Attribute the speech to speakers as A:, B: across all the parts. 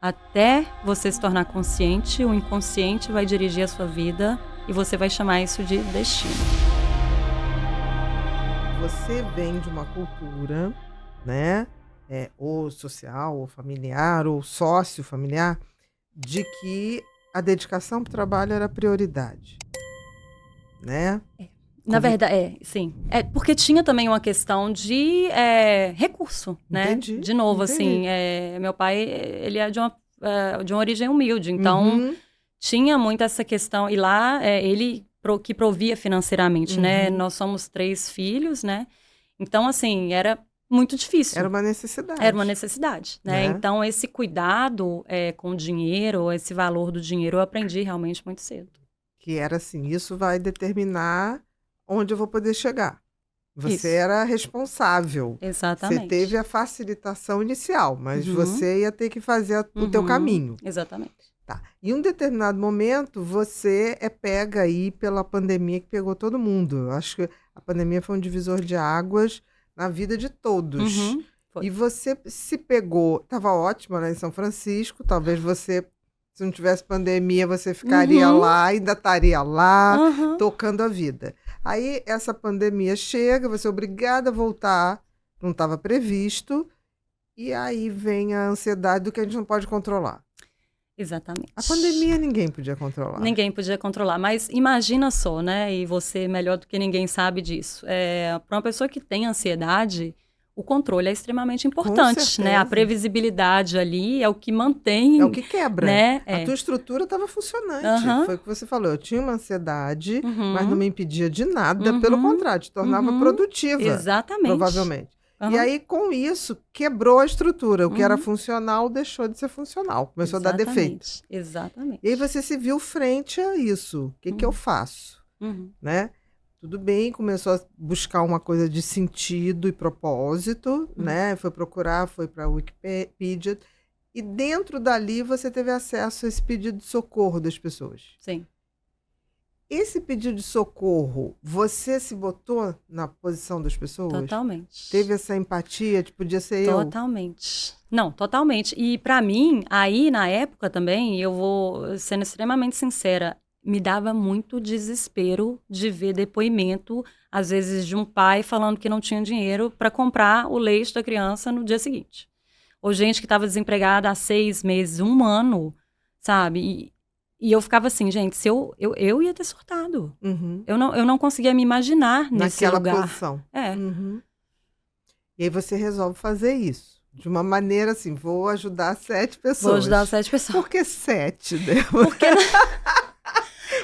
A: Até você se tornar consciente, o inconsciente vai dirigir a sua vida e você vai chamar isso de destino.
B: Você vem de uma cultura, né, ou social, ou familiar, ou sócio-familiar, de que a dedicação para o trabalho era prioridade, né?
A: Na
B: Convi
A: verdade, sim. Porque tinha também uma questão de recurso, né?
B: Entendi,
A: De novo,
B: entendi.
A: assim, meu pai, ele é de uma origem humilde, então
B: Uhum,
A: tinha muito essa questão. E lá, ele que provia financeiramente, né?
B: uhum.
A: Nós somos 3 filhos, né? Então, assim, era muito
B: Era
A: difícil.
B: uma
A: Era uma
B: necessidade,
A: necessidade, né?
B: né?
A: Então, esse cuidado com o dinheiro, esse valor do dinheiro, eu aprendi realmente muito cedo.
B: Que era assim, isso vai determinar onde eu vou poder chegar. Você
A: Isso,
B: era responsável. Você teve
A: exatamente.
B: a facilitação inicial, mas
A: Uhum,
B: você ia ter que fazer o teu
A: uhum,
B: caminho.
A: exatamente.
B: Tá. Em um determinado momento, você é pega aí pela pandemia que pegou todo mundo. Eu acho que a pandemia foi um divisor de águas na vida de todos.
A: Uhum, foi.
B: E você se pegou, estava ótima lá em São Francisco, talvez você, se não tivesse pandemia, você ficaria
A: Uhum,
B: lá, ainda estaria lá,
A: aham.
B: tocando a vida. Aí essa pandemia chega, você é obrigada a voltar, não estava previsto, e aí vem a ansiedade do que a gente não pode controlar. A
A: Exatamente.
B: pandemia ninguém podia controlar.
A: Ninguém podia controlar, mas imagina só, né? E você melhor do que ninguém sabe disso. Para uma pessoa que tem ansiedade, o controle é extremamente
B: Com
A: importante, né? A
B: certeza.
A: previsibilidade ali é o que
B: É o
A: mantém,
B: que quebra.
A: né?
B: A tua estrutura estava funcionante.
A: Aham,
B: Foi o que você falou. Eu tinha uma ansiedade, mas não
A: uhum,
B: me impedia de nada. Pelo
A: uhum,
B: contrário, te tornava
A: uhum.
B: produtiva,
A: Exatamente.
B: provavelmente. E
A: Aham,
B: aí, com isso, quebrou a estrutura. O que era
A: uhum.
B: funcional deixou de ser funcional. Começou a dar defeito.
A: Exatamente.
B: E aí
A: Exatamente.
B: você se viu frente a isso. O que que eu
A: Uhum,
B: faço?
A: uhum,
B: Né? Tudo bem, começou a buscar uma coisa de sentido e propósito,
A: uhum.
B: né? Foi procurar, foi para a Wikipedia. E dentro dali você teve acesso a esse pedido de socorro das pessoas.
A: Sim,
B: Esse pedido de socorro, você se botou na posição das pessoas?
A: totalmente.
B: Teve essa empatia, tipo, podia ser eu?
A: Totalmente. Não, totalmente. E pra mim, aí na época também, eu vou sendo extremamente sincera, me dava muito desespero de ver depoimento, às vezes, de um pai falando que não tinha dinheiro para comprar o leite da criança no dia seguinte. Ou gente que estava desempregada há 6 meses, 1 ano, sabe? E eu ficava assim, gente, se eu ia ter surtado.
B: Uhum.
A: Eu não conseguia me imaginar nesse
B: Naquela
A: lugar.
B: posição.
A: É.
B: Uhum. E aí você resolve fazer isso. De uma maneira assim, vou ajudar 7
A: Vou ajudar as
B: pessoas.
A: 7 pessoas.
B: Por que 7, Débora?
A: Porque,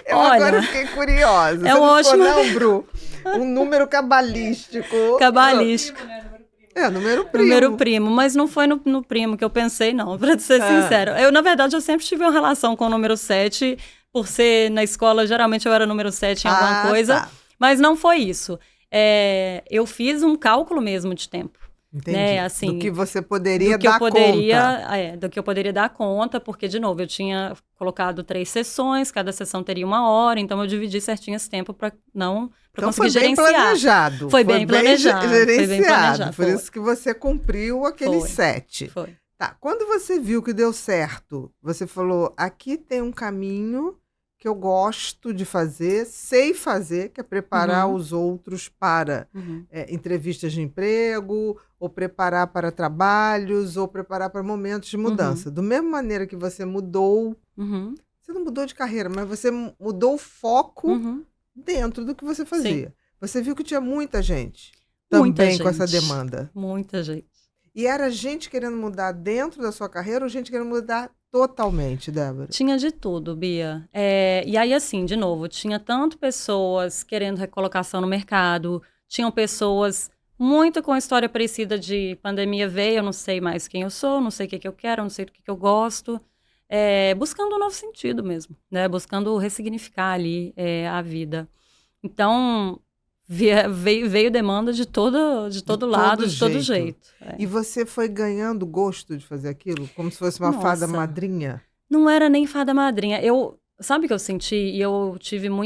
B: Eu agora
A: olha,
B: fiquei curiosa.
A: é
B: Você
A: um
B: não ficou,
A: ótimo
B: não, Bru? Um número cabalístico.
A: cabalístico.
B: Número
A: Número
B: primo.
A: primo, mas não foi no primo que eu pensei, não, pra ser
B: Ah,
A: sincero. Na verdade, eu sempre tive uma relação com o número 7, por ser na escola, geralmente eu era número 7 em alguma coisa,
B: tá.
A: mas não foi isso. Eu fiz um cálculo mesmo de tempo, né,
B: Entendi. Do que
A: assim,
B: você
A: do
B: poderia
A: que eu
B: dar conta.
A: poderia, do que eu poderia dar conta, porque, de novo, eu tinha colocado 3 sessões, cada sessão teria 1 hora, então eu dividi certinho esse tempo para
B: Então foi
A: conseguir
B: bem
A: gerenciar.
B: planejado.
A: Foi
B: Foi
A: bem
B: bem
A: planejado, foi bem
B: gerenciado.
A: planejado,
B: Por
A: foi,
B: isso que você cumpriu aqueles
A: foi,
B: 7.
A: foi.
B: Tá. Quando você viu que deu certo, você falou: aqui tem um caminho que eu gosto de fazer, sei fazer, que é preparar
A: Uhum,
B: os outros para
A: uhum,
B: entrevistas de emprego, ou preparar para trabalhos, ou preparar para momentos de
A: uhum,
B: mudança. Do mesma maneira que você mudou,
A: uhum,
B: você não mudou de carreira, mas você mudou o foco
A: uhum.
B: dentro do que você
A: Sim,
B: fazia. Você viu que tinha muita gente
A: muita
B: também com essa
A: gente,
B: demanda.
A: muita gente.
B: E era gente querendo mudar dentro da sua carreira ou gente querendo mudar totalmente, Débora?
A: Tinha de tudo, Bia. E aí, assim, de novo, tinha tanto pessoas querendo recolocação no mercado, tinham pessoas muito com história parecida de pandemia veio, eu não sei mais quem eu sou, não sei o que eu quero, não sei do que eu gosto. Buscando um novo sentido mesmo, né? Buscando ressignificar ali a vida. Então, veio demanda de
B: De
A: todo lado,
B: todo
A: de todo
B: jeito.
A: jeito.
B: E você foi ganhando gosto de fazer aquilo? Como se fosse uma fada
A: Nossa,
B: madrinha?
A: não era nem fada madrinha. Sabe o que eu senti? E eu tive um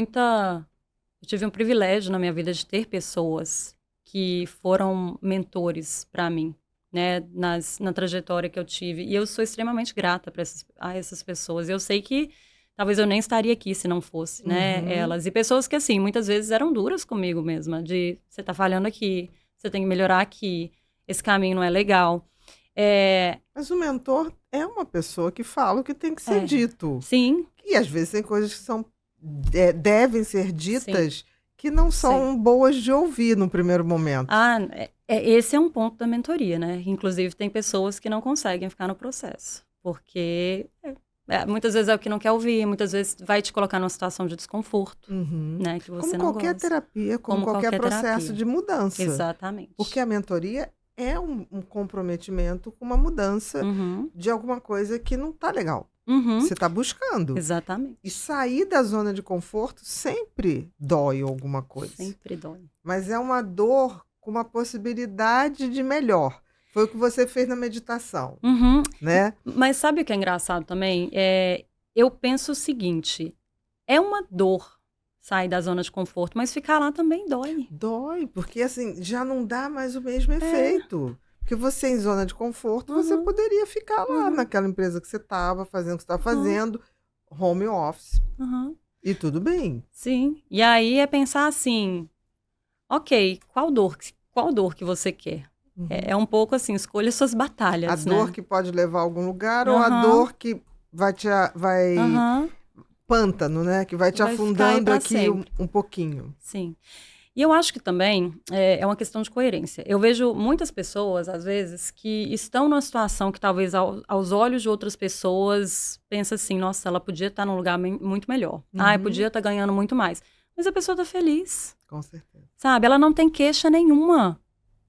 A: privilégio na minha vida de ter pessoas que foram mentores para mim, né, na trajetória que eu tive. E eu sou extremamente grata a essas pessoas. Eu sei que talvez eu nem estaria aqui se não fosse, né,
B: Uhum.
A: elas. E pessoas que, assim, muitas vezes eram duras comigo mesma, de você tá falhando aqui, você tem que melhorar aqui, esse caminho não é legal. É,
B: Mas o mentor é uma pessoa que fala o que tem que ser
A: é,
B: dito.
A: sim,
B: E às vezes tem coisas que devem ser
A: sim,
B: ditas que não
A: sim.
B: são boas de ouvir no primeiro momento.
A: Ah, esse é um ponto da mentoria, né? Inclusive, tem pessoas que não conseguem ficar no processo, porque muitas vezes é o que não quer ouvir, muitas vezes vai te colocar numa situação de desconforto,
B: Uhum.
A: né? Que
B: Como
A: você não
B: qualquer
A: gosta,
B: terapia, como
A: como
B: qualquer
A: qualquer
B: processo
A: terapia.
B: de mudança. Porque
A: Exatamente.
B: a mentoria é um comprometimento com uma mudança
A: Uhum,
B: de alguma coisa que não está legal.
A: uhum,
B: Você está buscando. E
A: exatamente.
B: sair da zona de conforto sempre dói alguma coisa.
A: Sempre dói.
B: Mas é uma dor com uma possibilidade de melhor. Foi o que você fez na meditação,
A: Uhum.
B: né?
A: Mas sabe o que é engraçado também? Eu penso o seguinte, é uma dor sair da zona de conforto, mas ficar lá também dói.
B: Dói, porque assim, já não dá mais o mesmo
A: É.
B: efeito. Porque você em zona de conforto, você
A: Uhum,
B: poderia ficar lá
A: uhum,
B: naquela empresa que você estava, fazendo o que você estava
A: uhum,
B: fazendo, home office,
A: uhum.
B: e tudo bem.
A: Sim. E aí é pensar assim, ok, qual dor que você quer? É
B: Uhum.
A: um pouco assim, escolha suas
B: A
A: batalhas,
B: dor
A: né?
B: que pode levar a algum lugar ou a
A: Aham,
B: dor que vai
A: aham.
B: pântano, né? Que vai te
A: Vai ficar aí
B: afundando
A: pra
B: aqui
A: sempre.
B: um pouquinho.
A: Sim. E eu acho que também é uma questão de coerência. Eu vejo muitas pessoas, às vezes, que estão numa situação que talvez aos olhos de outras pessoas pensa assim, nossa, ela podia estar num lugar muito melhor. Ah,
B: Uhum.
A: podia estar ganhando muito mais. Mas a pessoa tá feliz,
B: Com certeza.
A: sabe? Ela não tem queixa nenhuma.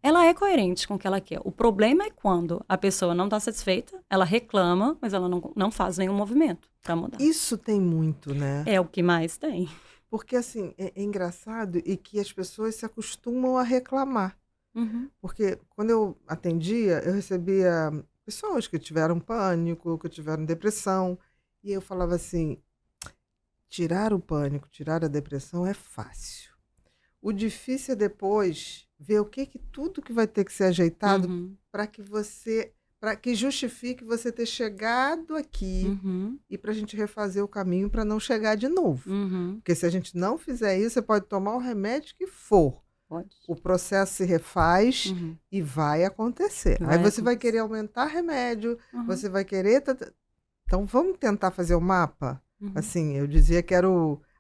A: Ela é coerente com o que ela quer. O problema é quando a pessoa não está satisfeita, ela reclama, mas ela não faz nenhum movimento para mudar.
B: Isso tem muito, né?
A: É o que mais tem.
B: Porque assim, é engraçado e que as pessoas se acostumam a reclamar.
A: Uhum,
B: Porque quando eu atendia, eu recebia pessoas que tiveram pânico, que tiveram depressão, e eu falava assim: tirar o pânico, tirar a depressão é fácil. O difícil é depois ver o que tudo que vai ter que ser ajeitado
A: uhum,
B: para que justifique você ter chegado aqui
A: uhum,
B: e para a gente refazer o caminho para não chegar de novo.
A: uhum.
B: Porque se a gente não fizer isso, você pode tomar o remédio que for.
A: Pode.
B: O processo se refaz
A: Uhum.
B: e vai acontecer. Aí
A: Vai
B: você vai
A: acontecer.
B: querer aumentar remédio,
A: Uhum,
B: você vai querer. Então vamos tentar fazer o mapa?
A: uhum,
B: Assim, eu dizia que era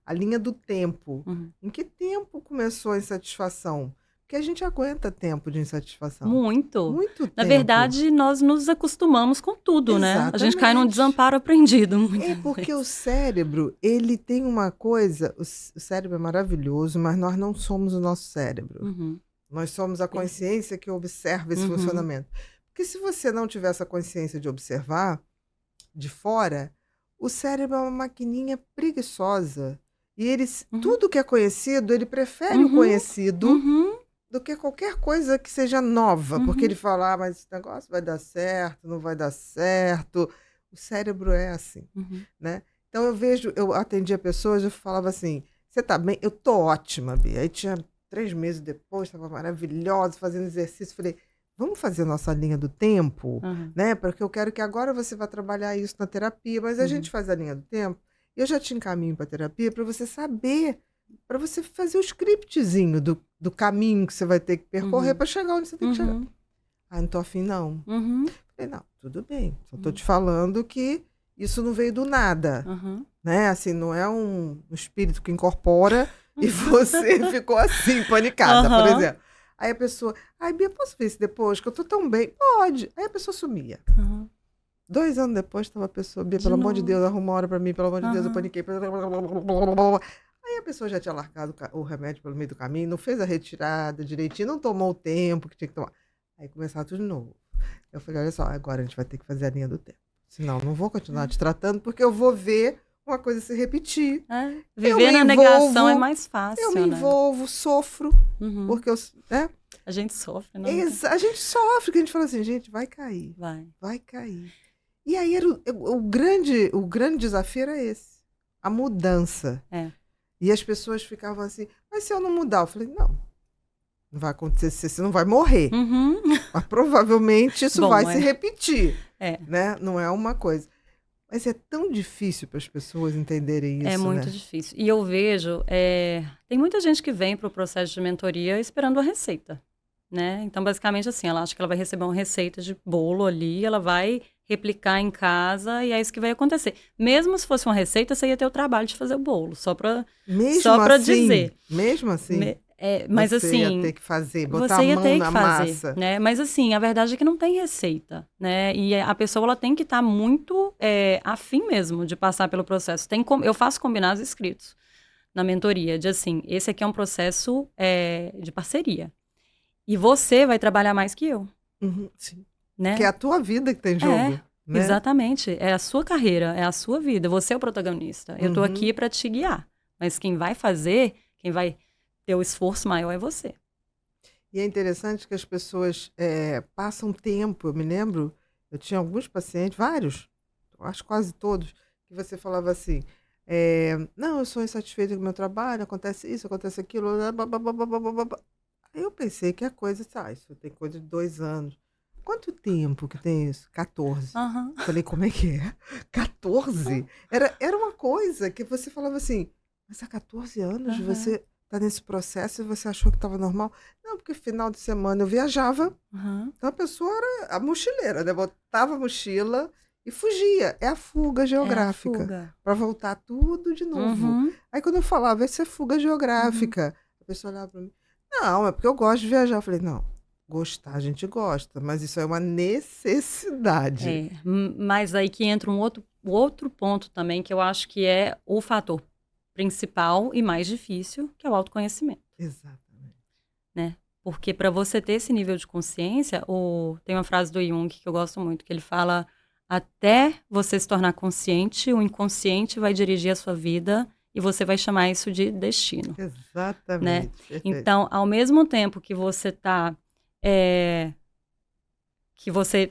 B: a linha do tempo.
A: uhum.
B: Em que tempo começou a insatisfação? Porque a gente aguenta tempo de insatisfação.
A: Muito.
B: Muito
A: Na
B: tempo.
A: verdade, nós nos acostumamos com tudo, né? A gente cai num
B: Exatamente.
A: desamparo aprendido
B: É
A: muitas
B: porque o
A: vezes.
B: cérebro, ele tem uma coisa, o cérebro é maravilhoso, mas nós não somos o nosso cérebro.
A: Uhum,
B: Nós somos a
A: perfeito.
B: consciência que observa esse
A: Uhum,
B: funcionamento. Porque se você não tiver essa consciência de observar de fora, o cérebro é uma maquininha preguiçosa. E
A: uhum,
B: tudo que é conhecido, ele prefere o
A: uhum,
B: conhecido
A: uhum,
B: do que qualquer coisa que seja nova. Porque ele
A: uhum,
B: fala, mas esse negócio vai dar certo, não vai dar certo. O cérebro é assim,
A: uhum,
B: né? Então eu atendia pessoas, eu falava assim, você tá bem? Eu tô ótima, Bia. Aí tinha 3 meses depois, estava maravilhosa, fazendo exercício. Falei, vamos fazer nossa linha do tempo,
A: uhum,
B: né? Porque eu quero que agora você vá trabalhar isso na terapia, mas a gente
A: uhum,
B: faz a linha do tempo. E eu já te encaminho para terapia para você saber, para você fazer o scriptzinho do caminho que você vai ter que percorrer
A: uhum,
B: para chegar onde você tem que chegar.
A: uhum,
B: Ah, não tô afim, não.
A: uhum,
B: Falei, não, tudo bem. Só tô
A: uhum,
B: te falando que isso não veio do nada,
A: uhum,
B: né? Assim, não é um espírito que incorpora e
A: uhum.
B: você ficou assim, panicada, por
A: Aham,
B: exemplo. Aí a pessoa, ai, Bia, posso ver isso depois? Que eu tô tão bem. Pode. Aí a pessoa sumia.
A: aham.
B: 2 anos depois, estava a pessoa, Bia,
A: De
B: pelo amor de
A: novo.
B: Deus, arruma uma hora pra mim, pelo amor de Deus, eu
A: Aham,
B: paniquei. Aí a pessoa já tinha largado o remédio pelo meio do caminho, não fez a retirada direitinho, não tomou o tempo que tinha que tomar. Aí começava tudo de novo. Eu falei, olha só, agora a gente vai ter que fazer a linha do tempo. Senão, não vou continuar te tratando, porque eu vou ver uma coisa se repetir.
A: é.
B: Eu
A: Viver
B: me
A: na negação é
B: envolvo,
A: mais
B: eu me
A: fácil, né?
B: envolvo, sofro,
A: Uhum.
B: porque eu, né?
A: A gente sofre, não tem.
B: A gente sofre, que a gente fala assim, gente, vai cair,
A: Vai.
B: vai cair. E aí era o grande desafio era esse, a mudança.
A: É.
B: E as pessoas ficavam assim, mas se eu não mudar? Eu falei, não, Não vai acontecer, você não vai morrer.
A: Uhum.
B: Mas provavelmente isso
A: Bom,
B: vai se repetir,
A: É.
B: né? Não é uma coisa. Mas é tão difícil para as pessoas entenderem isso,
A: É muito
B: né?
A: difícil. E eu vejo, tem muita gente que vem para o processo de mentoria esperando a receita, né? Então, basicamente assim, ela acha que ela vai receber uma receita de bolo ali, ela vai replicar em casa e é isso que vai acontecer. Mesmo se fosse uma receita, você ia ter o trabalho de fazer o bolo, só para dizer.
B: Mesmo assim,
A: Mas
B: você ia
A: assim,
B: ter que fazer, botar a
A: você ia
B: mão
A: ter
B: na
A: que fazer,
B: massa.
A: né? Mas assim, a verdade é que não tem receita, né? E a pessoa ela tem que estar muito afim mesmo de passar pelo processo. Eu faço combinados escritos na mentoria, de assim, esse aqui é um processo de parceria. E você vai trabalhar mais que eu,
B: Uhum, sim.
A: né?
B: Que é a tua vida que tem jogo, né?
A: Exatamente. É a sua carreira, é a sua vida. Você é o protagonista. Eu tô aqui para te guiar. Mas quem vai fazer, quem vai ter o esforço maior é você.
B: E é interessante que as pessoas passam tempo. Eu me lembro, eu tinha alguns pacientes, vários, acho quase todos, que você falava assim: não, eu sou insatisfeita com o meu trabalho, acontece isso, acontece aquilo. Aí eu pensei que a coisa, isso tem coisa de 2 anos. Quanto tempo que tem isso? 14.
A: Uhum.
B: Falei, como é que é? 14? Era uma coisa que você falava assim, mas há 14 anos você está nesse processo e você achou que estava normal? Não, porque final de semana eu viajava, então a pessoa era a mochileira, né? Botava a mochila e fugia. É a fuga geográfica. Para voltar tudo de novo. Aí quando eu falava, isso é fuga geográfica, a pessoa olhava para mim, não, é porque eu gosto de viajar. Eu falei, não. Gostar, a gente gosta, mas isso é uma necessidade.
A: Mas aí que entra um outro ponto também, que eu acho que é o fator principal e mais difícil, que é o autoconhecimento.
B: Exatamente.
A: Né? Porque para você ter esse nível de consciência, tem uma frase do Jung que eu gosto muito, que ele fala: até você se tornar consciente, o inconsciente vai dirigir a sua vida e você vai chamar isso de destino.
B: Exatamente.
A: Né? Então, ao mesmo tempo que você está que você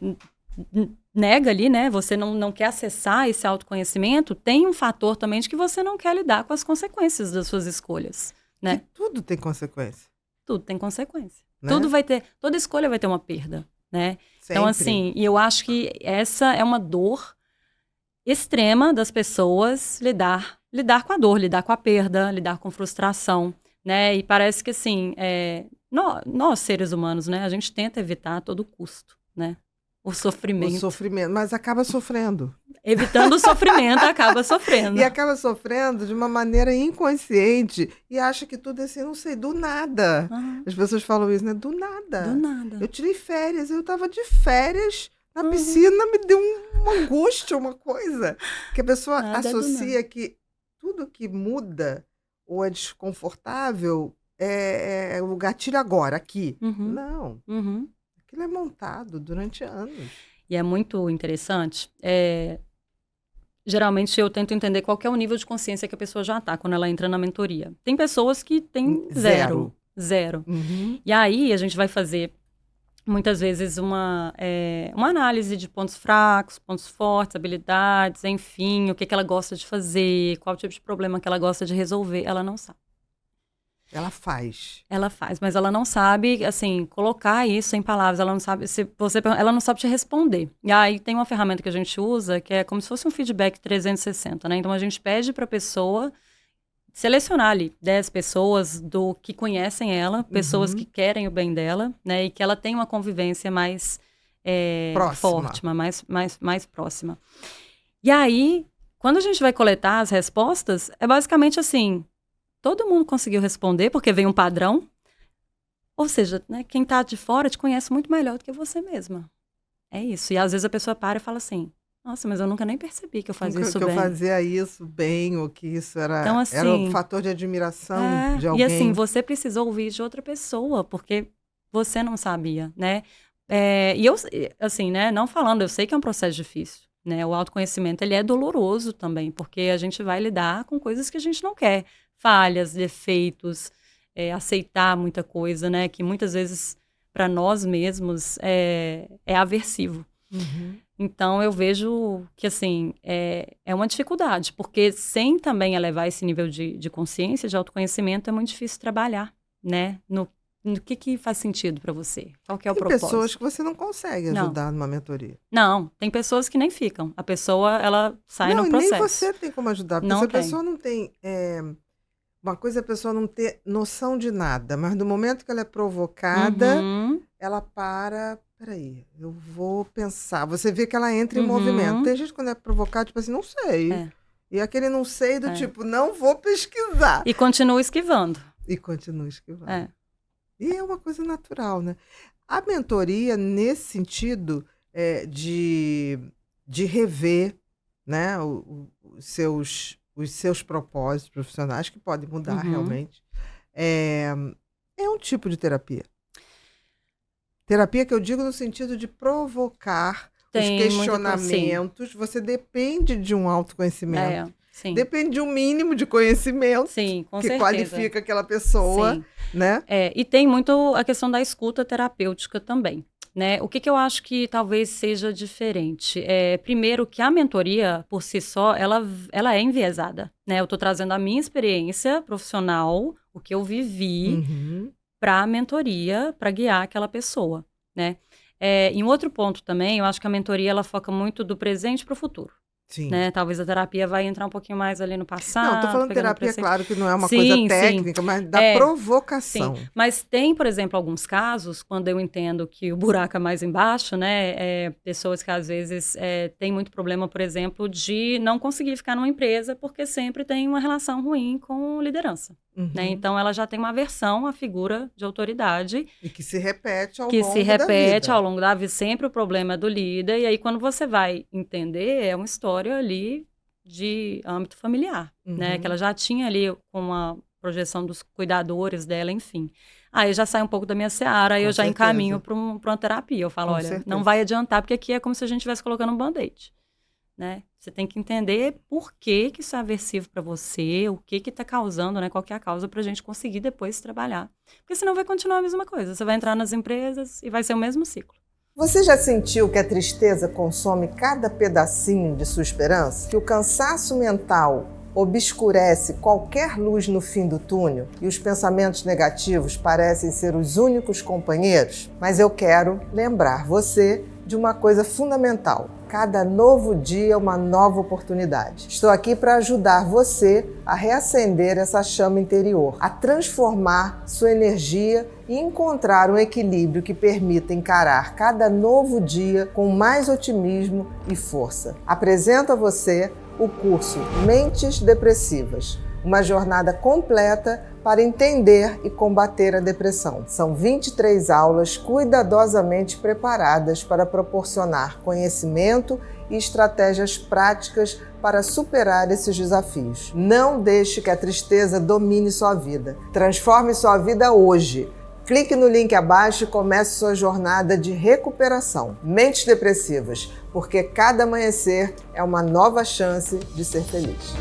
A: nega ali, né? Você não quer acessar esse autoconhecimento, tem um fator também de que você não quer lidar com as consequências das suas escolhas, né?
B: Que tudo tem consequência.
A: Tudo tem consequência.
B: Né?
A: Toda escolha vai ter uma perda, né?
B: Sempre.
A: Então, assim, e eu acho que essa é uma dor extrema das pessoas lidar com a dor, lidar com a perda, lidar com frustração, né? E parece que, assim, nós, seres humanos, né? A gente tenta evitar a todo custo, né? O sofrimento,
B: mas acaba sofrendo.
A: Evitando o sofrimento, acaba sofrendo.
B: E acaba sofrendo de uma maneira inconsciente e acha que tudo é assim, não sei, do nada. As pessoas falam isso, né? Do nada.
A: Do nada.
B: Eu tirei férias, eu estava de férias na piscina, me deu uma angústia, uma coisa. Que a pessoa associa que tudo que muda ou é desconfortável é o gatilho agora, aqui. Não. Aquilo é montado durante anos.
A: E é muito interessante. Geralmente eu tento entender qual que é o nível de consciência que a pessoa já está quando ela entra na mentoria. Tem pessoas que têm zero. E aí a gente vai fazer muitas vezes uma análise de pontos fracos, pontos fortes, habilidades, enfim, o que ela gosta de fazer, qual tipo de problema que ela gosta de resolver. Ela não sabe.
B: Ela faz.
A: Ela faz, mas ela não sabe, assim, colocar isso em palavras. Ela não sabe, ela não sabe te responder. E aí tem uma ferramenta que a gente usa que é como se fosse um feedback 360, né? Então a gente pede para a pessoa selecionar ali 10 pessoas do que conhecem ela, pessoas que querem o bem dela, né? E que ela tem uma convivência mais forte, mais próxima. E aí, quando a gente vai coletar as respostas, é basicamente assim: todo mundo conseguiu responder, porque vem um padrão. Ou seja, né, quem está de fora te conhece muito melhor do que você mesma. É isso. E às vezes a pessoa para e fala assim: nossa, mas eu nunca nem percebi que eu fazia isso bem.
B: Que eu fazia isso bem, ou que isso era,
A: então, assim,
B: era um fator de admiração de alguém.
A: E assim, você precisou ouvir de outra pessoa, porque você não sabia, né? E eu, assim, né, não falando, eu sei que é um processo difícil. Né? O autoconhecimento, ele é doloroso também, porque a gente vai lidar com coisas que a gente não quer. Falhas, defeitos, aceitar muita coisa, né? Que muitas vezes, para nós mesmos, é aversivo. Então, eu vejo que, assim, é uma dificuldade, porque sem também elevar esse nível de consciência, de autoconhecimento, é muito difícil trabalhar, né? O que faz sentido para você? Qual que é o
B: Tem
A: propósito?
B: pessoas que você não consegue
A: Não.
B: ajudar numa mentoria.
A: Não, tem pessoas que nem ficam. A pessoa, ela sai
B: Não,
A: no
B: e nem
A: processo.
B: você tem como ajudar, porque
A: Não
B: se a
A: tem.
B: pessoa não tem. Uma coisa é a pessoa não ter noção de nada, mas no momento que ela é provocada,
A: Uhum,
B: ela para. Peraí, eu vou pensar. Você vê que ela entra em movimento.
A: uhum.
B: Tem gente que quando é provocada, tipo assim, não sei.
A: É,
B: E aquele não sei do
A: é.
B: tipo, não vou pesquisar.
A: E continua esquivando.
B: E continua esquivando.
A: É.
B: E é uma coisa natural, né? A mentoria, nesse sentido, de rever, né, os seus propósitos profissionais, que podem mudar
A: Uhum.
B: realmente, é um tipo de terapia. Terapia que eu digo no sentido de provocar os
A: Tem muito sim.
B: questionamentos. Você depende de um autoconhecimento.
A: Sim.
B: Depende de um mínimo de conhecimento
A: Sim, com
B: que
A: certeza.
B: qualifica aquela pessoa,
A: Sim.
B: né?
A: E tem muito a questão da escuta terapêutica também, né? O que eu acho que talvez seja diferente? Primeiro, que a mentoria, por si só, ela é enviesada, né? Eu estou trazendo a minha experiência profissional, o que eu vivi,
B: Uhum.
A: para a mentoria, para guiar aquela pessoa, né? Em outro ponto também, eu acho que a mentoria, ela foca muito do presente para o futuro.
B: Sim.
A: Né? Talvez a terapia vai entrar um pouquinho mais ali no passado.
B: Não, tô falando
A: pegando
B: terapia,
A: presente.
B: claro que não é uma
A: Sim,
B: coisa
A: sim.
B: técnica, mas da
A: Sim,
B: provocação.
A: mas tem, por exemplo, alguns casos, quando eu entendo que o buraco é mais embaixo, né? Pessoas que às vezes têm muito problema, por exemplo, de não conseguir ficar numa empresa porque sempre tem uma relação ruim com liderança.
B: Uhum.
A: Né? Então, ela já tem uma aversão à figura de autoridade.
B: E que se repete ao
A: que
B: longo
A: se repete
B: da vida.
A: ao longo da vida, sempre o problema é do líder. E aí, quando você vai entender, é uma história ali de âmbito familiar, né? Que ela já tinha ali com uma projeção dos cuidadores dela, enfim. Aí já sai um pouco da minha seara, aí eu já encaminho para uma terapia. Eu falo, olha, não vai adiantar, porque aqui é como se a gente estivesse colocando um band-aid, né? Você tem que entender por que isso é aversivo para você, o que está causando, né? Qual que é a causa para a gente conseguir depois trabalhar. Porque senão vai continuar a mesma coisa. Você vai entrar nas empresas e vai ser o mesmo ciclo.
B: Você já sentiu que a tristeza consome cada pedacinho de sua esperança? Que o cansaço mental obscurece qualquer luz no fim do túnel e os pensamentos negativos parecem ser os únicos companheiros? Mas eu quero lembrar você de uma coisa fundamental. Cada novo dia é uma nova oportunidade. Estou aqui para ajudar você a reacender essa chama interior, a transformar sua energia e encontrar um equilíbrio que permita encarar cada novo dia com mais otimismo e força. Apresento a você o curso Mentes Depressivas, uma jornada completa para entender e combater a depressão. São 23 aulas cuidadosamente preparadas para proporcionar conhecimento e estratégias práticas para superar esses desafios. Não deixe que a tristeza domine sua vida. Transforme sua vida hoje. Clique no link abaixo e comece sua jornada de recuperação. Mentes Depressivas, porque cada amanhecer é uma nova chance de ser feliz.